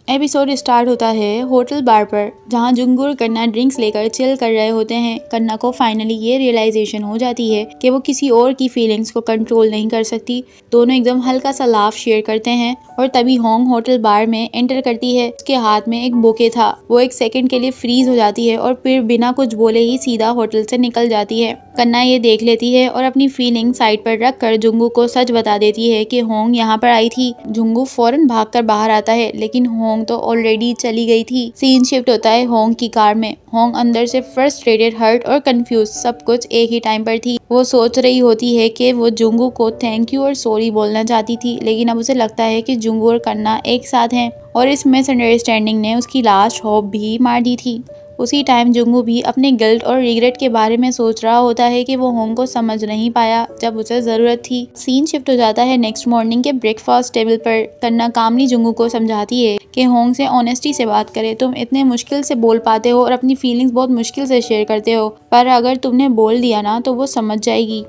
Episode start होता है hotel bar पर, जहां जुंगू और कन्ना ड्रिंक्स लेकर चिल कर रहे होते हैं। कन्ना को फाइनली ये रियलाइजेशन हो जाती है कि वो किसी और की फीलिंग्स को कंट्रोल नहीं कर सकती। दोनों एकदम हल्का सा लाफ शेयर करते हैं और तभी होंग होटल बार में एंटर करती है। उसके हाथ में एक बुके था। वो एक सेकंड के लिए फ्रीज हो जाती है और फिर बिना कुछ बोले ही सीधा होटल से निकल जाती है। कन्ना ये देख लेती है और अपनी फीलिंग साइड पर रख कर जुंगू को सच बता देती है कि होंग यहाँ पर आई थी। जुंगू फौरन भागकर बाहर आता है, लेकिन होंग तो ऑलरेडी चली गई थी। सीन शिफ्ट होता है होंग की कार में। होंग अंदर से फ्रस्ट्रेटेड, हर्ट और कंफ्यूज, सब कुछ एक ही टाइम पर थी। वो सोच रही होती है कि वो जुंगू को थैंक यू और सॉरी बोलना चाहती थी, लेकिन अब उसे लगता है कि जुंगू और कन्ना एक साथ हैं और इस मिसअंडरस्टैंडिंग ने उसकी लास्ट होप भी मार दी थी। उसी टाइम जुंगू भी अपने गिल्ट और रिग्रेट के बारे में सोच रहा होता है कि वो होंग को समझ नहीं पाया जब उसे जरूरत थी। सीन शिफ्ट हो जाता है नेक्स्ट मॉर्निंग के ब्रेकफास्ट टेबल पर। कन्ना कामली जुंगू को समझाती है कि होंग से ऑनेस्टी से बात करे। तुम इतने मुश्किल से बोल पाते हो और अपनी फीलिंग्स बहुत मुश्किल से शेयर करते हो, पर अगर तुमने बोल दिया ना तो वो समझ जाएगी।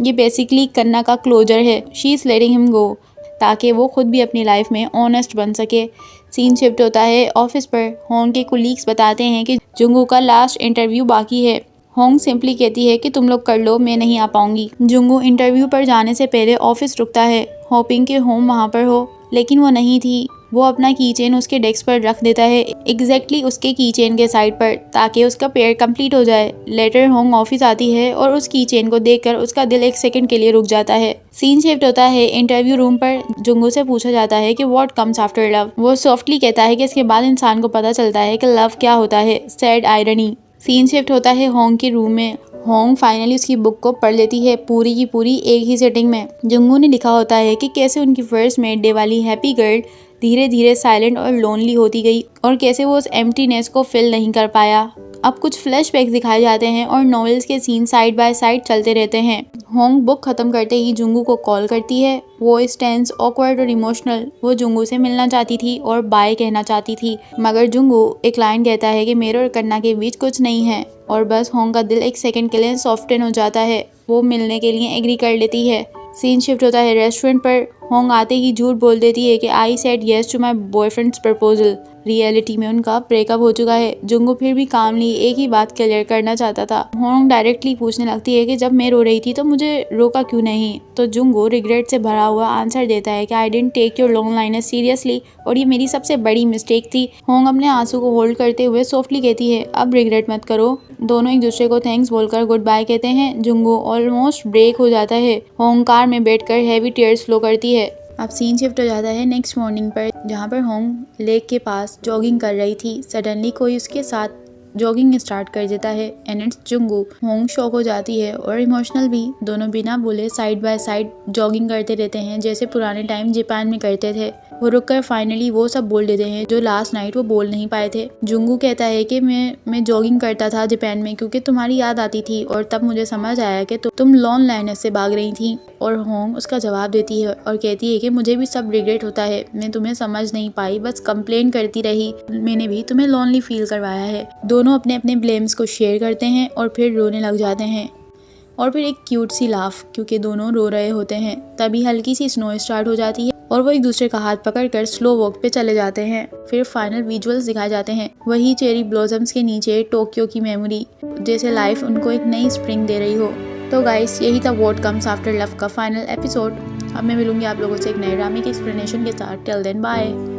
ये बेसिकली कन्ना का क्लोजर है। She is letting him go, ताकि वो खुद भी अपनी लाइफ में ऑनेस्ट बन सके। सीन शिफ्ट होता है ऑफिस पर। होंग के कोलीग्स बताते हैं कि जुंगू का लास्ट इंटरव्यू बाकी है। होंग सिंपली कहती है कि तुम लोग कर लो, मैं नहीं आ पाऊंगी। जुंगू इंटरव्यू पर जाने से पहले ऑफिस रुकता है, होपिंग कि होम वहाँ पर हो, लेकिन वो नहीं थी। वो अपना कीचेन उसके डेस्क पर रख देता है, एग्जैक्टली उसके कीचेन के साइड पर, ताकि उसका पेयर कंप्लीट हो जाए। लेटर होंग ऑफिस आती है और उस कीचेन को देखकर उसका दिल एक सेकंड के लिए रुक जाता है। सीन शिफ्ट होता है इंटरव्यू रूम पर। जुंगू से पूछा जाता है कि व्हाट कम्स आफ्टर लव। वो सॉफ्टली कहता है कि इसके बाद इंसान को पता चलता है कि लव क्या होता है। Sad irony. सीन शिफ्ट होता है होंग के रूम में। होंग फाइनली उसकी बुक को पढ़ लेती है, पूरी की पूरी एक ही सेटिंग में। जुंगू ने लिखा होता है कि कैसे उनकी फर्स्ट मेट डे वाली हैप्पी गर्ल धीरे धीरे साइलेंट और लोनली होती गई और कैसे वो उस एम्प्टीनेस को फिल नहीं कर पाया। अब कुछ फ्लैशबैक्स दिखाए जाते हैं और नॉवेल्स के सीन साइड बाय साइड चलते रहते हैं। होंग बुक खत्म करते ही जुंगू को कॉल करती है। वो टेंस, ऑकवर्ड और इमोशनल। वो जुंगू से मिलना चाहती थी और बाय कहना चाहती थी, मगर जुंगू एक लाइन कहता है कि मेरे और कन्ना के बीच कुछ नहीं है, और बस होंग का दिल एक सेकंड के लिए सॉफ्टन हो जाता है। वो मिलने के लिए एग्री कर लेती है। सीन शिफ्ट होता है रेस्टोरेंट पर। होंग आते ही झूठ बोल देती है कि I said yes to my boyfriend's proposal. Reality में उनका ब्रेकअप हो चुका है। जुंगू फिर भी कामली एक ही बात क्लियर करना चाहता था। होंग डायरेक्टली पूछने लगती है कि जब मैं रो रही थी तो मुझे रोका क्यों नहीं। तो जुंगू रिग्रेट से भरा हुआ आंसर देता है कि I didn't take your long liners seriously और ये मेरी सबसे बड़ी मिस्टेक थी। होंग अपने आंसू को होल्ड करते हुए सॉफ्टली कहती है अब रिग्रेट मत करो। दोनों एक दूसरे को थैंक्स बोलकर गुड बाय कहते हैं। जुंगू ऑलमोस्ट ब्रेक हो जाता है। होंग कार में बैठकर हैवी टीयर्स फ्लो करती है। अब सीन शिफ्ट हो जाता है नेक्स्ट मॉर्निंग पर, जहाँ पर होंग लेक के पास जॉगिंग कर रही थी। सडनली कोई उसके साथ जॉगिंग स्टार्ट कर देता है and it's Jungu. Hong shock हो जाती है और इमोशनल भी। दोनों बिना बोले साइड बाय साइड जॉगिंग करते रहते हैं, जैसे पुराने टाइम जापान में करते थे। वो रुककर फाइनली वो सब बोल देते हैं जो लास्ट नाइट वो बोल नहीं पाए थे। जुंगू कहता है कि मैं जॉगिंग करता था जापान में क्योंकि तुम्हारी याद आती थी और तब मुझे समझ आया कि तुम लॉन लाइनर से भाग रही थी। और होंग उसका जवाब देती है और कहती है कि मुझे भी सब रिग्रेट होता है, मैं तुम्हें समझ नहीं पाई, बस कंप्लेन करती रही, मैंने भी तुम्हें लोनली फील करवाया है। दोनों अपने अपने ब्लेम्स को शेयर करते हैं और फिर रोने लग जाते हैं। और फिर एक क्यूट सी लाफ, क्योंकि दोनों रो रहे होते हैं। तभी हल्की सी स्नो स्टार्ट हो जाती है और वो एक दूसरे का हाथ पकड़कर स्लो वॉक पे चले जाते हैं। फिर फाइनल विजुअल्स दिखाए जाते हैं, वही चेरी ब्लॉसम्स के नीचे टोक्यो की मेमोरी, जैसे लाइफ उनको एक नई स्प्रिंग दे रही हो। तो गाइस, यही था व्हाट कम्स आफ्टर लव का फाइनल एपिसोड। अब मैं मिलूंगी आप लोगों से एक नए ड्रामे की एक्सप्लेनेशन के साथ। Till then bye.